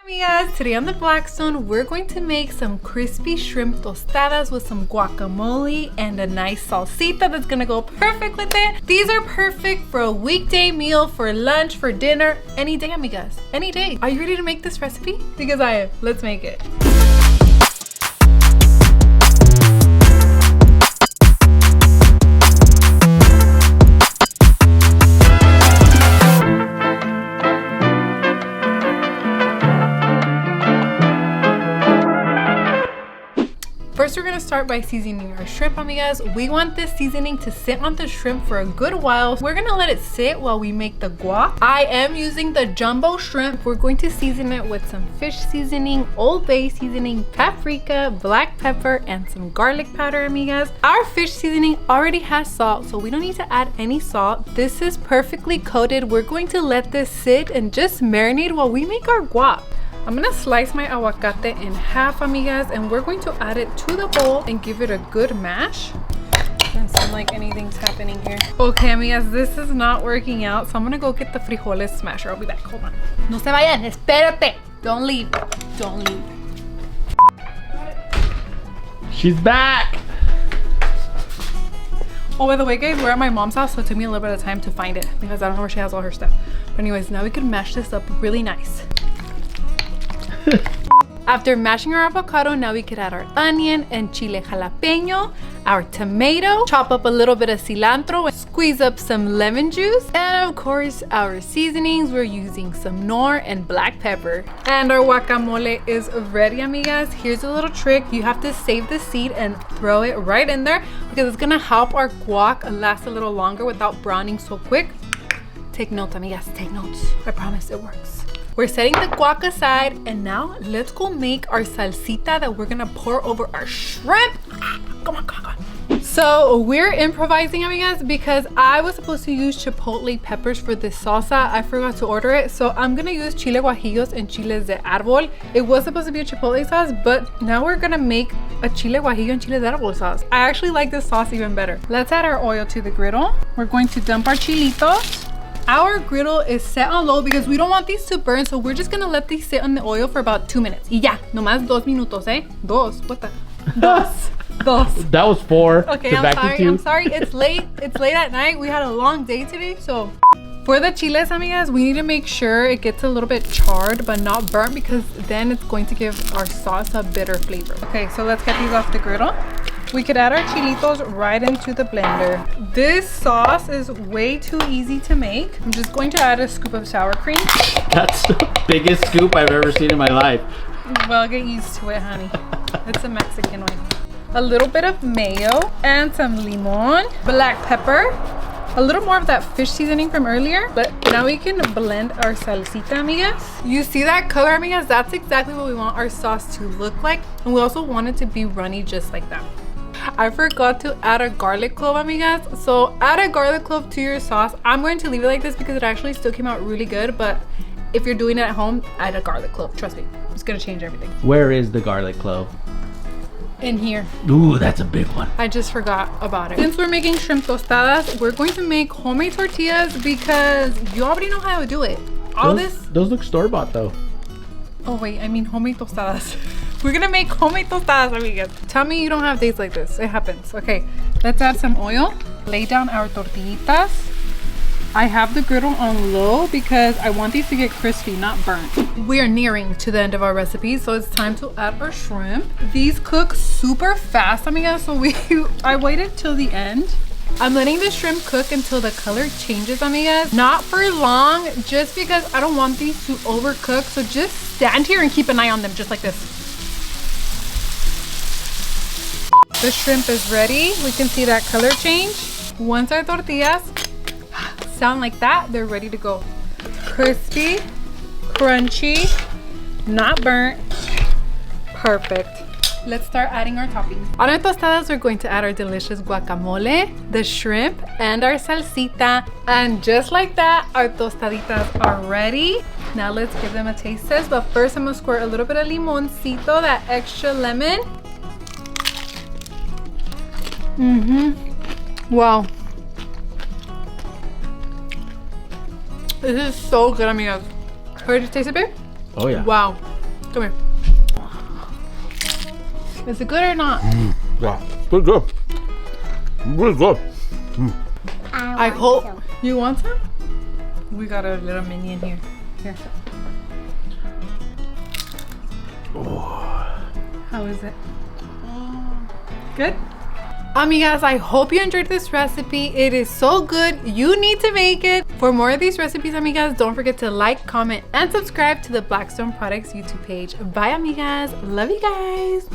Amigas, today on the Blackstone, we're going to make some crispy shrimp tostadas with some guacamole and a nice salsita that's gonna go perfect with it. These are perfect for a weekday meal, for lunch, for dinner, any day, amigas, any day. Are you ready to make this recipe? Because I am. Let's make it. First, we're gonna start by seasoning our shrimp, amigas. We want this seasoning to sit on the shrimp for a good while. We're gonna let it sit while we make the guac. I am using the jumbo shrimp. We're going to season it with some fish seasoning, Old Bay seasoning, paprika, black pepper, and some garlic powder, amigas. Our fish seasoning already has salt, so we don't need to add any salt. This is perfectly coated. We're going to let this sit and just marinate while we make our guac. I'm gonna slice my aguacate in half, amigas, and we're going to add it to the bowl and give it a good mash. Doesn't seem like anything's happening here. Okay, amigas, this is not working out, so I'm gonna go get the frijoles smasher. I'll be back, hold on. No se vayan, espérate. Don't leave, don't leave. She's back. Oh, by the way, guys, we're at my mom's house, so it took me a little bit of time to find it because I don't know where she has all her stuff. But anyways, now we can mash this up really nice. After mashing our avocado, now we could add our onion and chile jalapeno, our tomato, chop up a little bit of cilantro, squeeze up some lemon juice, and of course our seasonings. We're using some Knorr and black pepper. And our guacamole is ready, amigas. Here's a little trick. You have to save the seed and throw it right in there because it's gonna help our guac last a little longer without browning so quick. Take notes, amigas, take notes. I promise it works. We're setting the guac aside, and now let's go make our salsita that we're gonna pour over our shrimp. Come on, come on, come on. So we're improvising, amigas, because I was supposed to use chipotle peppers for this salsa. I forgot to order it, so I'm gonna use chile guajillos and chiles de árbol. It was supposed to be a chipotle sauce, but now we're gonna make a chile guajillo and chiles de árbol sauce. I actually like this sauce even better. Let's add our oil to the griddle. We're going to dump our chilitos. Our griddle is set on low because we don't want these to burn, so we're just gonna let these sit on the oil for about 2 minutes. Y ya, nomás 2 minutos, eh? Dos, what the? Dos. That was 4. Okay, I'm sorry, it's late. It's late at night. We had a long day today, so. For the chiles, amigas, we need to make sure it gets a little bit charred, but not burnt, because then it's going to give our sauce a bitter flavor. Okay, so let's get these off the griddle. We could add our chilitos right into the blender. This sauce is way too easy to make. I'm just going to add a scoop of sour cream. That's the biggest scoop I've ever seen in my life. Well, get used to it, honey. It's a Mexican one. A little bit of mayo and some limon, black pepper, a little more of that fish seasoning from earlier. But now we can blend our salsita, amigas. You see that color, amigas? That's exactly what we want our sauce to look like. And we also want it to be runny just like that. I forgot to add a garlic clove, amigas. So add a garlic clove to your sauce. I'm going to leave it like this because it actually still came out really good. But if you're doing it at home, add a garlic clove. Trust me, it's gonna change everything. Where is the garlic clove? In here. Ooh, that's a big one. I just forgot about it. Since we're making shrimp tostadas, we're going to make homemade tortillas because you already know how to do it. Those look store-bought though. Oh wait, I mean homemade tostadas. We're gonna make homemade tostadas, amigas. Tell me you don't have days like this. It happens. Okay, let's add some oil. Lay down our tortillitas. I have the griddle on low because I want these to get crispy, not burnt. We are nearing to the end of our recipe, so it's time to add our shrimp. These cook super fast, amigas, so I waited till the end. I'm letting the shrimp cook until the color changes, amigas. Not for long, just because I don't want these to overcook. So just stand here and keep an eye on them, just like this. The shrimp is ready. We can see that color change. Once our tortillas sound like that, they're ready to go. Crispy, crunchy, not burnt. Perfect. Let's start adding our toppings. On our tostadas, we're going to add our delicious guacamole, the shrimp, and our salsita. And just like that, our tostaditas are ready. Now let's give them a taste test. But first, I'm gonna squirt a little bit of limoncito, that extra lemon. Wow. This is so good, amigas. Ready to taste it, babe? Oh yeah. Wow. Come here. Is it good or not? Yeah, pretty good. Really good. I hope. You want some? We got a little mini in here. Here. Oh. How is it? Good? Amigas, I hope you enjoyed this recipe. It is so good. You need to make it. For more of these recipes, amigas, don't forget to like, comment, and subscribe to the Blackstone Products YouTube page. Bye, amigas. Love you guys.